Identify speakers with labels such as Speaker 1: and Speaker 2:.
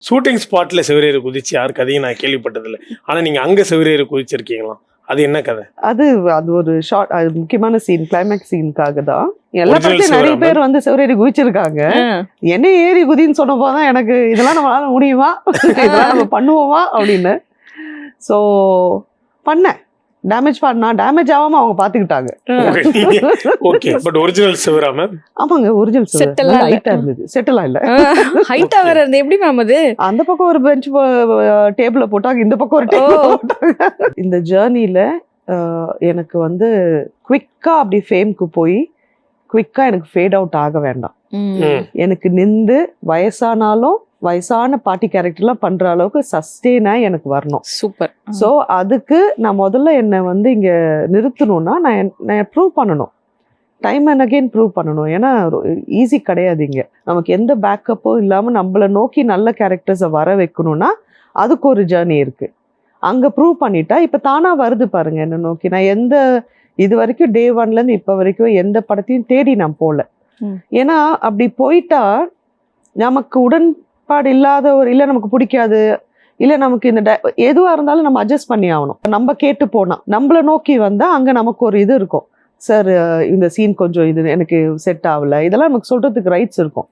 Speaker 1: Shooting ஸ்பாட்ல செவிரேறு குதிச்சு யார் கதையும் நான் கேள்விப்பட்டதில்லை. ஆனா நீங்க அங்க செவிரேறு குதிச்சிருக்கீங்களா? அது என்ன கதை?
Speaker 2: அது அது ஒரு ஷார்ட், அது முக்கியமான சீன், கிளைமேக்ஸ் சீனுக்காக தான். எல்லா
Speaker 1: Original
Speaker 2: படத்தையும் நிறைய
Speaker 1: சிவராமன்.
Speaker 2: பேர் வந்து செவரேறி குதிச்சிருக்காங்க. என்ன ஏறி குதின்னு சொன்னப்போதான் எனக்கு இதெல்லாம் நம்மளால முடியுமா, இதெல்லாம் நம்ம பண்ணுவோமா அப்படின்னு. ஸோ பண்ணேன். டேமேஜ் பண்ணா டேமேஜ் ஆகாம அவங்க பாத்துக்கிட்டாங்க.
Speaker 1: Okay, but original Sivaraman.
Speaker 2: ஆமாங்க, ஒரிஜினல்
Speaker 3: Settle ஆ இல்ல.
Speaker 2: ஹைட்டா இருந்தது. செட்டில் இல்ல.
Speaker 3: ஹைட்டா வேற இருந்து எப்படி மேம் அது?
Speaker 2: அந்த பக்கம் ஒரு பெஞ்ச் டேபிள போட்டாங்க, இந்த பக்கம் ஒரு டேபிள் போட்டாங்க. இந்த ஜேர்னில எனக்கு வந்து குவிக்கா அப்படி ஃபேம்க்கு போய் குவிக்கா எனக்கு ஃபேட் அவுட் ஆக வேண்டாம். எனக்கு நின்று வயசானாலும் வயசான பாட்டி கேரக்டர்லாம் பண்ற அளவுக்கு சஸ்டெயினா எனக்கு வரணும்.
Speaker 3: சூப்பர்.
Speaker 2: ஸோ அதுக்கு நான் முதல்ல என்னை வந்து இங்க நிறுத்தணும்னா நான் ப்ரூவ் பண்ணணும், டைம் அண்ட் அகெயின் ப்ரூவ் பண்ணணும். ஏன்னா ஈஸி கிடையாது. இங்க நமக்கு எந்த பேக்கப்பும் இல்லாம நம்மளை நோக்கி நல்ல கேரக்டர்ஸை வர வைக்கணும்னா அதுக்கு ஒரு ஜேர்னி இருக்கு. அங்க ப்ரூவ் பண்ணிட்டா இப்ப தானா வருது பாருங்க என்ன நோக்கி. நான் எந்த இது வரைக்கும் டே 1லேருந்து இப்போ வரைக்கும் எந்த படத்தையும் தேடி நான் போகல. ஏன்னா அப்படி போயிட்டா நமக்கு உடன்பாடு இல்லாத ஒரு, இல்லை நமக்கு பிடிக்காது, இல்லை நமக்கு இந்த எதுவாக இருந்தாலும் நம்ம அட்ஜஸ்ட் பண்ணி ஆகணும். நம்ம கேட்டு போனால் நம்மளை நோக்கி வந்தால் அங்கே நமக்கு ஒரு இது இருக்கும், சார் இந்த சீன் கொஞ்சம் இது எனக்கு செட் ஆகலை, இதெல்லாம் நமக்கு சொல்கிறதுக்கு ரைட்ஸ் இருக்கும்.